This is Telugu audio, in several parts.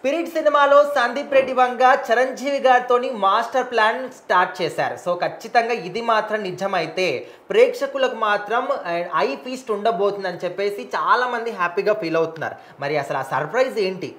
స్పిరిట్ సినిమాలో Sandeep Reddy Vanga Chiranjeevi గారితోని master plan start చేశారు. సో ఖచ్చితంగా ఇది మాత్రం నిజమైతే ప్రేక్షకులకు మాత్రం ఐ ఫీస్ట్ ఉండబోతుందని చెప్పేసి చాలామంది హ్యాపీగా ఫీల్ అవుతున్నారు. మరి అసలు ఆ సర్ప్రైజ్ ఏంటి?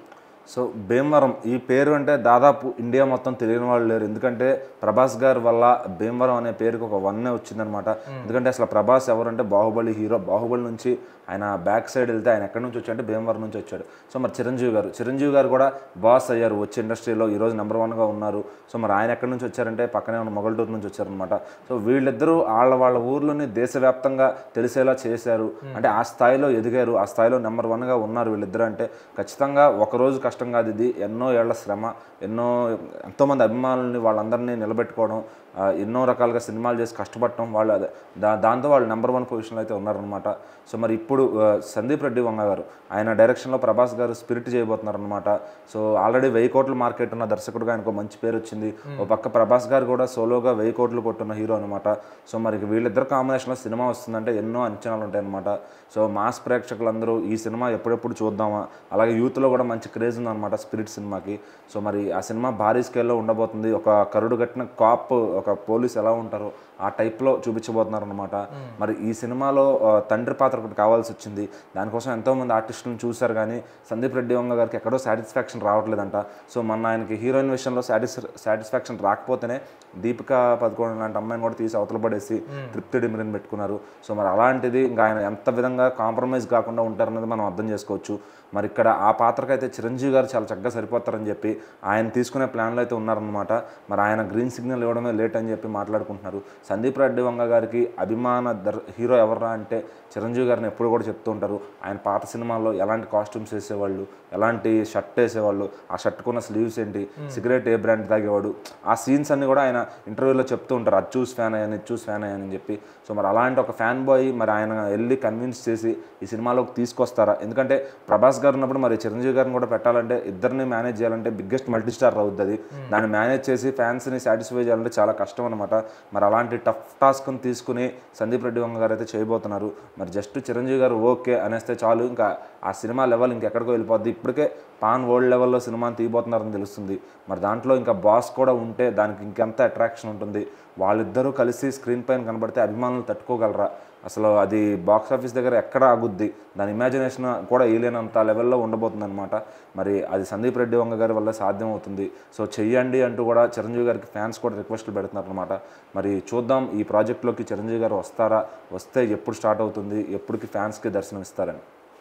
సో భీమవరం ఈ పేరు అంటే దాదాపు ఇండియా మొత్తం తెలియని వాళ్ళు లేరు. ఎందుకంటే ప్రభాస్ గారి వల్ల భీమవరం అనే పేరుకి ఒక వన్నే వచ్చిందనమాట. ఎందుకంటే అసలు ప్రభాస్ ఎవరంటే బాహుబలి హీరో. బాహుబలి నుంచి ఆయన బ్యాక్ సైడ్ వెళ్తే ఆయన ఎక్కడి నుంచి వచ్చాడంటే భీమవరం నుంచి వచ్చాడు. సో మరి చిరంజీవి గారు కూడా బాస్ అయ్యారు, వచ్చి ఇండస్ట్రీలో ఈరోజు నెంబర్ 1గా ఉన్నారు. సో మరి ఆయన ఎక్కడి నుంచి వచ్చారంటే పక్కనే ఉన్న మొగల్టూరు నుంచి వచ్చారనమాట. సో వీళ్ళిద్దరూ వాళ్ళ ఊర్లోని దేశవ్యాప్తంగా తెలిసేలా చేశారు. అంటే ఆ స్థాయిలో ఎదిగారు, ఆ స్థాయిలో నెంబర్ 1గా ఉన్నారు వీళ్ళిద్దరు. అంటే ఖచ్చితంగా ఒకరోజు కష్టం కాదు ఇది. ఎన్నో ఏళ్ల శ్రమ, ఎంతోమంది అభిమానులని వాళ్ళందరినీ నిలబెట్టుకోవడం, ఎన్నో రకాలుగా సినిమాలు చేసి కష్టపడటం, వాళ్ళు దాంతో వాళ్ళు నెంబర్ 1 పొజిషన్లో అయితే ఉన్నారనమాట. సో మరి ఇప్పుడు సందీప్ రెడ్డి వంగ గారు ఆయన డైరెక్షన్లో ప్రభాస్ గారు స్పిరిట్ చేయబోతున్నారనమాట. సో ఆల్రెడీ 1000 కోట్ల మార్కెట్ ఉన్న దర్శకుడుగా ఆయనకు మంచి పేరు వచ్చింది. ఓ పక్క ప్రభాస్ గారు కూడా సోలోగా 1000 కోట్లు కొట్టున్న హీరో అనమాట. సో మరి వీళ్ళిద్దరు కాంబినేషన్లో సినిమా వస్తుందంటే ఎన్నో అంచనాలు ఉంటాయి అనమాట. సో మాస్ ప్రేక్షకులందరూ ఈ సినిమా ఎప్పుడెప్పుడు చూద్దామా, అలాగే యూత్లో కూడా మంచి క్రేజ్ ఉందన్నమాట స్పిరిట్ సినిమాకి. సో మరి ఆ సినిమా భారీ స్కేల్లో ఉండబోతుంది. ఒక కరుడు కట్టిన కాప్, ఒక పోలీస్ ఎలా ఉంటారో ఆ టైప్లో చూపించబోతున్నారు అనమాట. మరి ఈ సినిమాలో తండ్రి పాత్ర ఒకటి కావాల్సి వచ్చింది. దానికోసం ఎంతోమంది ఆర్టిస్టులను చూశారు, కానీ సందీప్ రెడ్డి వంగ గారికి ఎక్కడో సాటిస్ఫాక్షన్ రావట్లేదంట. సో మొన్న ఆయనకి హీరోయిన్ విషయంలో సాటిస్ఫాక్షన్ రాకపోతేనే దీపికా పదుకోన్ లాంటి అమ్మాయిని కూడా తీసి అవతల పడేసి తృప్తి డిమిరిని పెట్టుకున్నారు. సో మరి అలాంటిది ఇంకా ఆయన ఎంత విధంగా కాంప్రమైజ్ కాకుండా ఉంటారనేది మనం అర్థం చేసుకోవచ్చు. మరి ఇక్కడ ఆ పాత్రకైతే చిరంజీవి గారు చాలా చక్కగా సరిపోతారని చెప్పి ఆయన తీసుకునే ప్లాన్లో అయితే ఉన్నారనమాట. మరి ఆయన గ్రీన్ సిగ్నల్ ఇవ్వడమే లేట్ అని చెప్పి మాట్లాడుకుంటున్నారు. సందీప్ రెడ్డి వంగ గారికి అభిమాన హీరో ఎవర్రా అంటే చిరంజీవి గారిని ఎప్పుడు కూడా చెప్తూ ఉంటారు. ఆయన పాత సినిమాల్లో ఎలాంటి కాస్ట్యూమ్స్ వేసేవాళ్ళు, ఎలాంటి షర్ట్ వేసేవాళ్ళు, ఆ షర్ట్కున్న స్లీవ్స్ ఏంటి, సిగరెట్ ఏ బ్రాండ్ తాగేవాడు, ఆ సీన్స్ అన్ని కూడా ఆయన ఇంటర్వ్యూలో చెప్తూ ఉంటారు. అది చూసి ఫ్యాన్ అయ్యాను, ఇది చూసి ఫ్యాన్ అయ్యాను అని చెప్పి. సో మరి అలాంటి ఒక ఫ్యాన్ బాయ్ మరి ఆయన వెళ్ళి కన్విన్స్ చేసి ఈ సినిమాలోకి తీసుకొస్తారా? ఎందుకంటే ప్రభాస్ గారు ఉన్నప్పుడు మరి చిరంజీవి గారిని కూడా పెట్టాలంటే, ఇద్దరిని మేనేజ్ చేయాలంటే బిగ్గెస్ట్ మల్టీ స్టార్ అవుతుంది. దాన్ని మేనేజ్ చేసి ఫ్యాన్స్ని సాటిస్ఫై చేయాలంటే చాలా కష్టం అనమాట. మరి అలాంటి టఫ్ టాస్క్ని తీసుకుని సందీప్ రెడ్డి వంగ గారు అయితే చేయబోతున్నారు. మరి జస్ట్ చిరంజీవి గారు ఓకే అనేస్తే చాలు, ఇంకా ఆ సినిమా లెవెల్ ఇంకెక్కడికో వెళ్ళిపోద్ది. ఇప్పటికే పాన్ వరల్డ్ లెవెల్లో సినిమాని తీయబోతున్నారని తెలుస్తుంది. మరి దాంట్లో ఇంకా బాస్ కూడా ఉంటే దానికి ఇంకెంత అట్రాక్షన్ ఉంటుంది. వాళ్ళిద్దరూ కలిసి స్క్రీన్ పైన కనబడితే అభిమానులు తట్టుకోగలరా? అసలు అది బాక్స్ ఆఫీస్ దగ్గర ఎక్కడ ఆగుద్ది, దాని ఇమాజినేషన్ కూడా వేయలేనంత లెవెల్లో ఉండబోతుంది అనమాట. మరి అది సందీప్ రెడ్డి వంగ గారి వల్ల సాధ్యం అవుతుంది. సో చెయ్యండి అంటూ కూడా చిరంజీవి గారికి ఫ్యాన్స్ కూడా రిక్వెస్ట్లు పెడుతున్నారు అనమాట. మరి చూద్దాం ఈ ప్రాజెక్ట్లోకి చిరంజీవి గారు వస్తారా, వస్తే ఎప్పుడు స్టార్ట్ అవుతుంది, ఎప్పటికి ఫ్యాన్స్కి దర్శనం ఇస్తారని.